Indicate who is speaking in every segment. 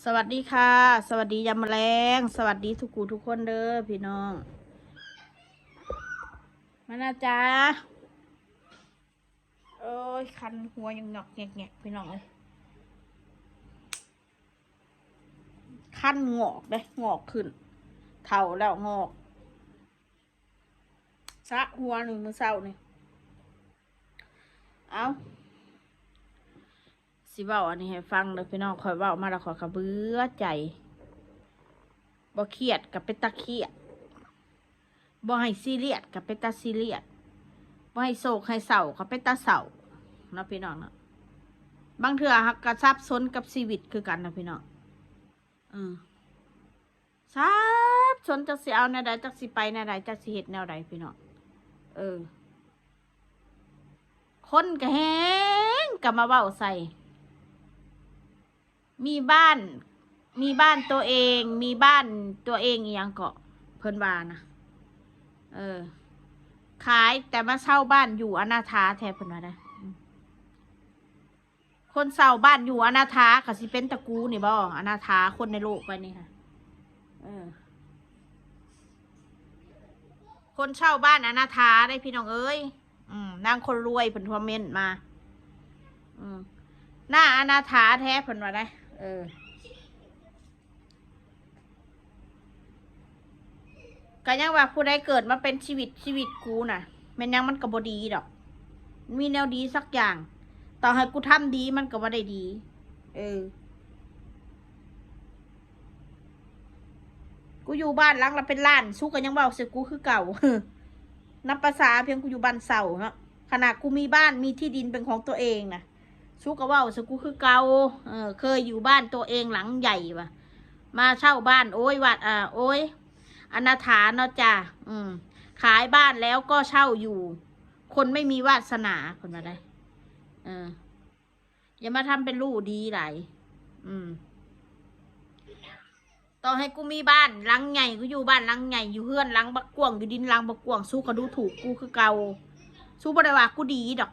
Speaker 1: สวัสดีค่ะสวัสดียามแมลงสวัสดีทุกคู่ทุกคนเด้อพี่น้องมานะจ๊ะโอ้ยคันหัวยังหงอกแงกพี่น้องเลยคันงอกเลยงอกขึ้นเท่าแล้วงอกซะหัวหนึ่งมือเศร้านี่เอาสิเว้าอันนี้ให้ฟังเลยพี่น้องคอยเว้ามาแล้วขอยกระเบื้อใจบ่เครียดกับเป็นตาเครียดบ่ให้ซีเรียสกับเป็นตาซีเรียสบ่ให้โศกให้เศร้ากับเป็นตาเศร้านะพี่น้องนะบางเถื่อหักกระซับซ้นกับชีวิตคือกันนะพี่น้องซับซ้นจักสิเอาแนวใดจักสิไปแนวใดจักสิเฮ็ดแนวใดพี่น้องคนก็แฮงก็มาเว้าใส่มีบ้านตัวเองมีบ้านตัวเองอีหยังก็เพิ่นว่านะขายแต่มาเช่าบ้านอยู่อนาถาแทนเพิ่นว่าได้คนเช่าบ้านอยู่อนาถาก็สิเป็นตระกูลนี่บ่อนาถาคนในโลกไปนี่ค่ะคนเช่าบ้านอนาถาได้พี่น้องเอ้ยนางคนรวยเพิ่นคอมเมนต์มาหน้าอนาถาแท้เพิ่นว่าได้ก็ยังว่าผู้ใดเกิดมาเป็นชีวิตกูน่ะแม่นยังมันก็บ่ดีดอกมีแนวดีสักอย่างต่อให้กูทำดีมันก็บ่ได้ดีกูอยู่บ้านหลังละเป็นล้านสู้กันยังเว้าใส่กูคือเก่านับภาษาเพียงกูอยู่บ้านเสาเนาะขนาดกูมีบ้านมีที่ดินเป็นของตัวเองนะสู้กับเว้าใส่กูคือเก่าเคยอยู่บ้านตัวเองหลังใหญ่ปะมาเช่าบ้านโอ้ยวัดโอ้ยอนาถาเนาะจ้ะขายบ้านแล้วก็เช่าอยู่ คนไม่มีวาสนาคนมาได้อย่ามาทำเป็นลูกดีไหลต่อให้กูมีบ้านหลังใหญ่กูอยู่บ้านหลังใหญ่อยู่เฮือนหลังบักกวงอยู่ดินหลังบักกวงสู้ก็ดูถูกกูคือเก่าสู้บ่ได้ว่ากูดีดอก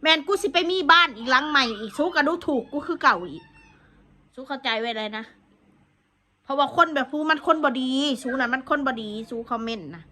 Speaker 1: แมนกูสิไปมีบ้านอีกหลังใหม่อีกสู้ก็ดูถูกกูคือเก่าอีกสู้เข้าใจไว้เลยนะเพราะว่าคนแบบฟูมันคนบดีสู้น่ะมันคนบดีสู้คอมเมนต์นะ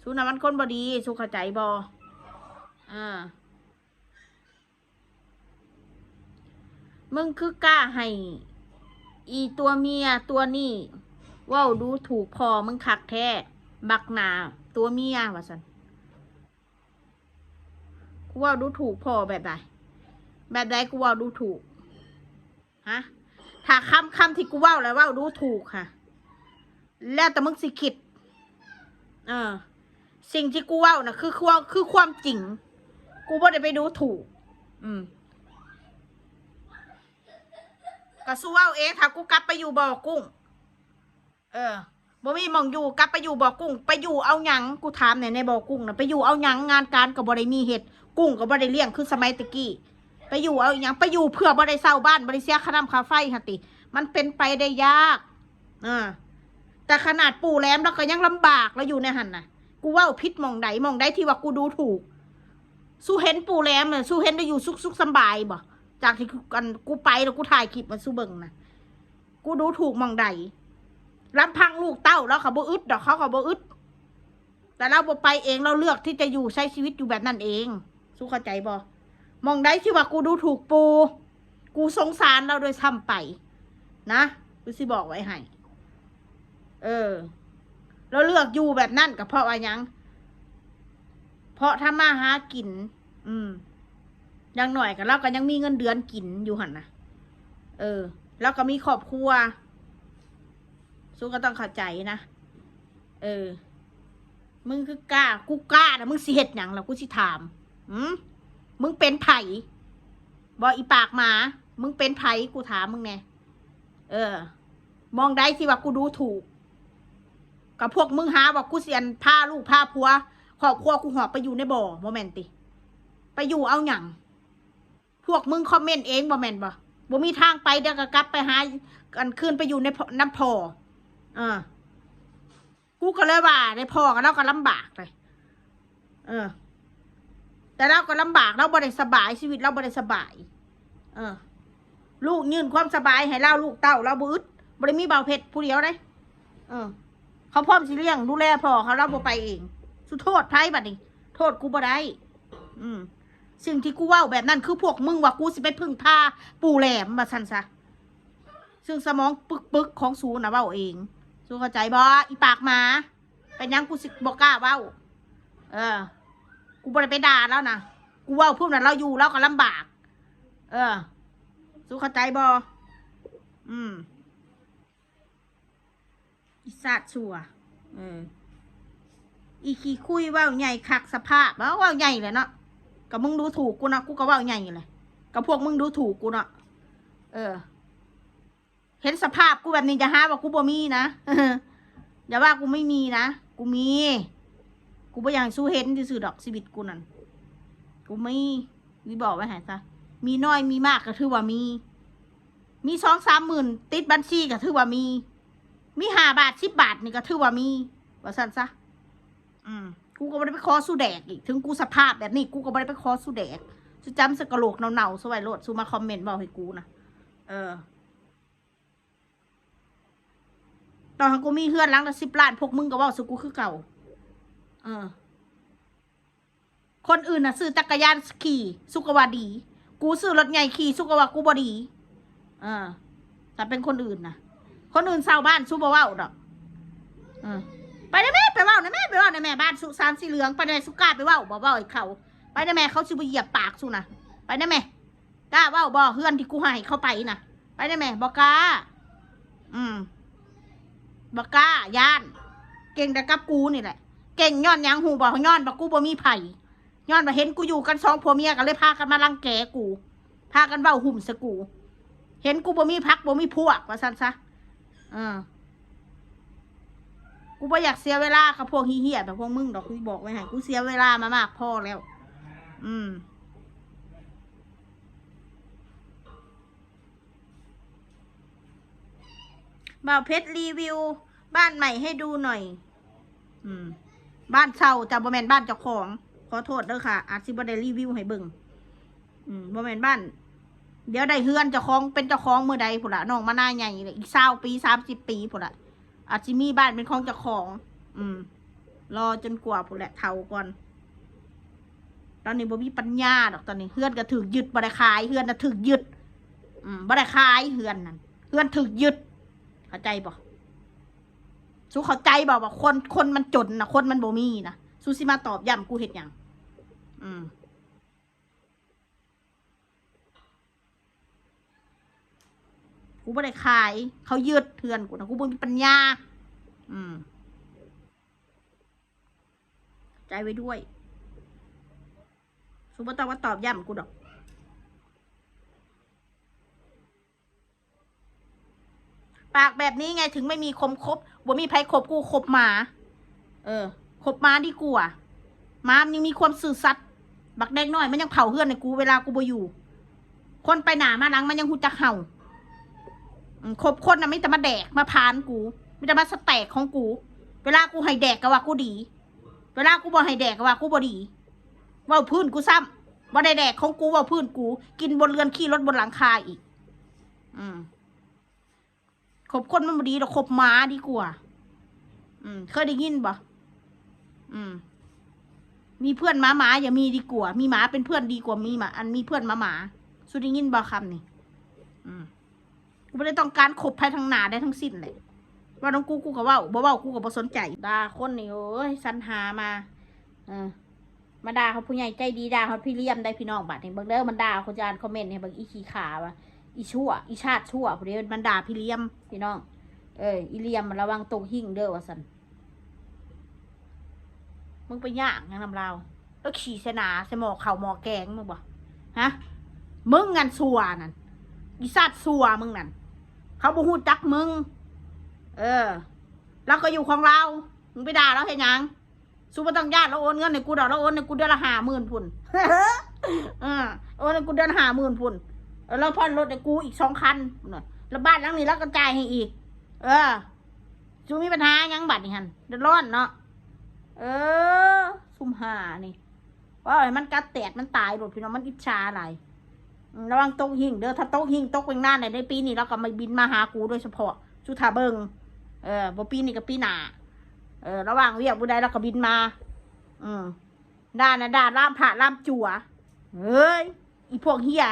Speaker 1: สู้น่ะมันคนบดีสู้เข้าใจบมึงคือกล้าให้อีตัวเมียตัวนี้ว้าวดูถูกพอมึงคักแท้บักหนาตัวเมียวะสันกูว่าดูถูกพอแบบใดกูว่าดูถูกฮะถ้าคำที่กูว่าแล้วว่าดูถูกค่ะแล้วแต่มึงสิคิดสิ่งที่กูว่าน่ะคือความจริงกูไม่ได้ไปดูถูกก็สู้เอาเองถ้ากูกลับไปอยู่บ่อกุ้งบ่มีมองอยู่กลับไปอยู่บ่อกุ้งไปอยู่เอาหยังกูถามในบ่อกุ้งนะไปอยู่เอาหยังงานการก็บ่ได้มีเห็ดกุ้งก็บ่ได้เลี้ยงคือสมัยตะกี้ไปอยู่เอาหยังไปอยู่เพื่อบ่ได้เช่าบ้านบ่ได้เสียค่าน้ำค่าไฟค่ะติมันเป็นไปได้ยากแต่ขนาดปู่แหลมแล้วก็ยังลำบากแล้วอยู่ในหันน่ะกูว่าพิษมองใดที่ว่ากูดูถูกสู้เห็นปู่แหลมเนี่ยสู้เห็นได้อยู่สุขสบายบ่จากที่กูไปแล้วกูถ่ายคลิปมาสู้เบิ่งนะกูดูถูกมองใดลำพังลูกเต้าแล้วเขาบ่อึดดอกเขาบ่อึดแต่เราบ่ไปเองเราเลือกที่จะอยู่ใช้ชีวิตอยู่แบบนั้นเองสู้เข้าใจบ่มองใดที่ว่ากูดูถูกปูกูสงสารเราโดยซ้ำไปนะกูสิบอกไว้ให้เราเลือกอยู่แบบนั้นก็เพราะว่ายังเพราะถ้ามาหากินยังหน่อยกับเราก็ยังมีเงินเดือนกินอยู่หันนะแล้วก็มีครอบครัวสู้ก็ต้องเข้าใจนะมึงคือกล้ากูกล้านะมึงสิเฮ็ดหยังแล้วกูสิถามมึงเป็นไผ่บอกอีปากหมามึงเป็นไผ่กูถามมึงไงมองได้ที่ว่ากูดูถูกกับพวกมึงหาว่ากูเสียนพาลูกพาผัวครอบครัวกูหอบไปอยู่ในบ่อโมเมนติไปอยู่เอาหยังพวกมึงคอมเมนต์เองบ่แม่นบ่มีทางไปเดี๋ยวก็กลับไปหากันคืนไปอยู่ในน้ำพอกูก็เลยว่าในพอกันเราก็ลำบากเลยแต่เราก็ลำบากเราบ่ได้สบายชีวิตเราบ่ได้สบาย เออ ลูกยื่นความสบายให้เล่าลูกเต้าเราบ่อึดบ่ได้มีเบาเพชรผู้เดียวได้เออ เขาพร้อมสิเลี้ยงดูแลพ่อเขาเราบ่ไปเองสุโทษไผบัดนี้โทษกูบ่ได้สิ่งที่กูเว้าแบบนั้นคือพวกมึงว่ากูสิไปพึ่งพาปู่แหลมมาซั่นซะซึ่งสมองปึกของสูน่ะเว้าเองสูเข้าใจบ่อีปากหมาเป็นยังกูสิบ่กล้าเว้าเออ กูบ่ได้ไปด่าแล้วนะกูเว้าพวกนั้นเราอยู่เราก็ลำบากเออสูเข้าใจบ่อีสัตว์ชัวอีขี้คุยว่าใหญ่คักสภาพว่าใหญ่เลยเนาะกับมึงดูถูกกูเนาะกูก็ว่าใหญ่เลยกับพวกมึงดูถูกกูเนาะเห็นสภาพกูแบบนี้จะหาว่ากูบ่มีนะอย่าว่ากูไม่มีนะกูมีกูบ่อยากสู้เห็นที่สื่อดอกชีวิตกูนั่นกูไม่มีบอกไว้หายซะมีน้อยมีมากก็ถือว่ามี2-3 หมื่นติดบัญชีก็ถือว่ามี5 บาท10 บาทนี่ก็ถือว่ามีว่าสั้นซะกูก็ไม่ได้ไปคอสู้แดกอีกถึงกูสภาพแบบนี้กูก็ไม่ได้ไปคอสู้แดกจะจำสกโลกเน่าๆสวยโลดสู้มาคอมเมนต์บอกให้กูนะตอนกูมีเฮือนหลังละ10 ล้านพวกมึงก็ว่าสุกูคือเก่าคนอื่นน่ะซื้อจักรยานขี่สุกว่าดีกูซื้อรถใหญ่ขี่สุกว่ากูบ่ดีแต่เป็นคนอื่นนะคนอื่นเช่าบ้านสู้บ่เว้าดอกไปได้แม่ไปเว้านะแม่ไปเว้านะแม่บ้านสุสานสีเหลืองไปได้สุกล้าไปเว้าบ่เว้าไอ้เขาไปได้แม่เขาสิบ่เหยียบปากสู้นะไปได้แม่กล้าเว้าบ่เฮือนที่กูให้เขาไปนะไปได้แม่บ่กล้าบ่กล้าย่านเก่งแต่กับกูนี่แหละเก่งย้อนยังหูบ่ย้อนบ่กูบ่มีไผย้อนบ่เห็นกูอยู่กัน2 ผัวเมียกันเลยพากันมารังแกกูพากันเว้าหุ่มใส่กูเห็นกูบ่มีพักบ่มีพวกว่าซั่นซะกูบ่อยากเสียเวลากับพวกเหี้ยๆแบบพวกมึงดอกกูบอกไว้ให้กูเสียเวลามามากพอแล้วบ่าวเพชรรีวิวบ้านใหม่ให้ดูหน่อยบ้านเช่าแต่บ่แม่นบ้านเจ้าของขอโทษเด้อค่ะอาจสิบ่ได้รีวิวให้เบิ่งบ่แม่นบ้านเดี๋ยวได้เฮือนเจ้าของเป็นเจ้าของเมื่อใดพุ่นละน้องมาหน้าใหญ่เลยอีก20 ปี30 ปีพุ่นละอาจจะมีบ้านเป็นของเจ้าของรอจนกว่าพุ่นแหละเท่าก่อนตอนนี้บ่มีปัญญาดอกตอนนี้เฮือนก็ถูกยึดบ่ได้ขายเฮือนน่ะถูกยึดบ่ได้ขายเฮือนนั่นเฮือนถูกยึดเข้าใจบ่สู้เข้าใจบ่ว่าคนมันจนนะคนมันบ่มีนะสู้สิมาตอบย้ำกูเฮ็ดหยังกูไม่ได้ขายเขายืดเถื่อนกูนะกูบ่มีปัญญาใจไว้ด้วยสู้บ่ต้องมาตอบย้ำกูดอกปากแบบนี้ไงถึงไม่มีคบบ่มีไผคบกูคบหมาคบหมาดีกว่าหมามันยังมีความซื่อสัตย์บักแดงน้อยมันยังเผาเฮือนในกูเวลากูบ่อยู่คนไปหนามาหลังมันยังหูจักเห่าคบคนน่ะไม่จะมาแดกมาพานกูไม่จะมาสแต็กของกูเวลากูให้แดกก็ว่ากูดีเวลากูบ่ให้แดกก็ว่ากูบ่ดีว่าพื้นกูซ้ำบ่ได้แดกของกูว่าพื้นกูกินบนเรือนขี้รถบนหลังคาอีกคบคนมันบ่ดีเราคบหมาดีกว่าเคยได้ยินบ่มีเพื่อนหมาอย่ามีดีกว่ามีหมาเป็นเพื่อนดีกว่ามีหมามีเพื่อนหมาสุดได้ยินบ่คำนี่กูไม่ได้ต้องการคบใครทั้งหนาได้ทั้งสิ้นเลยว่าน้องกูก็ว่าบ่กูก็บ่สนใจด่าคนนี่โอ้ยสรรหามาด่าเขาผู้ใหญ่ใจดีด่าเขาพี่เลี้ยมได้พี่น้องบัดนี่บางเด้อมันด่าคนจานคอมเมนต์เนี่ยบางอีขี้ขาว่ะอีชั่วอีชาติชั่วพอดีมันด่าพี่เลี้ยมพี่น้องอีเลี้ยมมันระวังตกหิ่งเด้อว่าสันมึงไปย่างงั้นนำเราแล้วขี่เสนาเสหมอเข่าหมอแกงมึงบ่ฮะมึงงานสัวนั่นอีชาติสัวมึงนั่นเขาบ่ฮู้จักมึงแล้วก็อยู่ของเรามึงไปด่าแล้วเห็นยังสู้บ่ต้องญาติแล้วโอนเงินในกูดอกแล้วโอนในกูเดือนละ50,000 พุ่นโอนในกูเดือน50,000 พุ่นแล้วผ่อนรถในกูอีก2 คันแล้วบ้านหลังนี้แล้วก็จ่ายให้อีกจูมีปัญหายังบัดนี่ฮันเดือดร้อนเนาะซุ่มหานี่ว่าไอ้มันกัดแตดมันตายหมดพี่น้องมันอิจฉาอะไร ระวังตกหิ่งเด้อถ้าตกหิ่งตกเป็นหน้าในปีนี้เราก็มาบินมาหากูโดยเฉพาะสุธาเบิงบ่ปีนี้กับปีหน้าระหว่างเวียกบุได้เราก็บินมาด่านะด่าล่ามผ่าล่ามจั่วเฮ้ยอีพวกเฮีย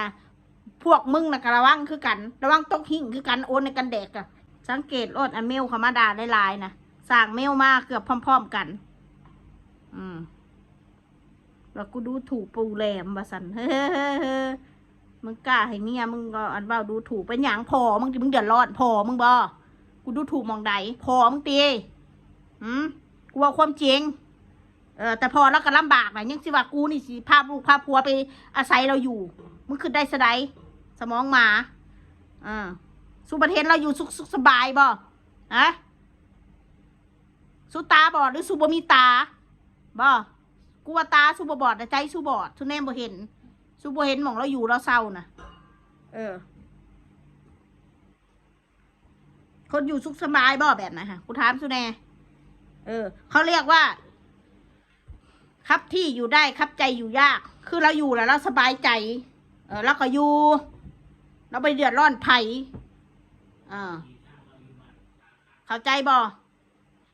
Speaker 1: พวกมึงน่ะกระวังคือกันระวังตกหิ่งคือกันโอนในกันแดกอะสังเกตรถอันเมลเขามาด่าได้ลายนะสั่งเมลมาเกือบพร้อมๆกันแล้วกูดูถูกปูแหลมบาสันเฮ้ยมึงกล้าให้เมียมึงก็อันว่าดูถูกเป็นหยังพอมึงเดือดร้อนพอมึงบอกูดูถูกมองใดพอมึงตีกูว่าความจริงแต่พอแล้วก็ลำบากนะยังสิว่ากูนี่สิพาลูกพาผัวไปอาศัยเราอยู่มึงขึ้นได้สะใดสมองหมาสุประเทศเราอยู่สุขสบายบ่สุตาบอดหรือสุบมีตาบ่กูว่าตาสุบบอดแต่ใจสุบอดทุนแนมบ่เห็นสุบ่เห็นหม่องเราอยู่เราเศร้านะคนอยู่สุขสบายบ่แบบไหนฮะกูถามสุแน่เขาเรียกว่าครับที่อยู่ได้ครับใจอยู่ยากคือเราอยู่แล้วเราสบายใจเราก็อยู่เราไปเดือดร้อนไผ่เข้าใจบ่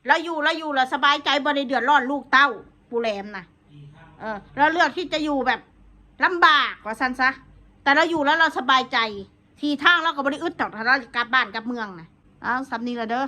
Speaker 1: เราอยู่แล้วสบายใจบ่ได้เดือดร้อนลูกเต้าปูแรมนะเราเลือกที่จะอยู่แบบลำบากว่าซันซะแต่เราอยู่แล้วเราสบายใจทีทางเราก็บริอึดต่อถ้าเรากลับบ้านกลับเมืองนะสำนีละเด้อ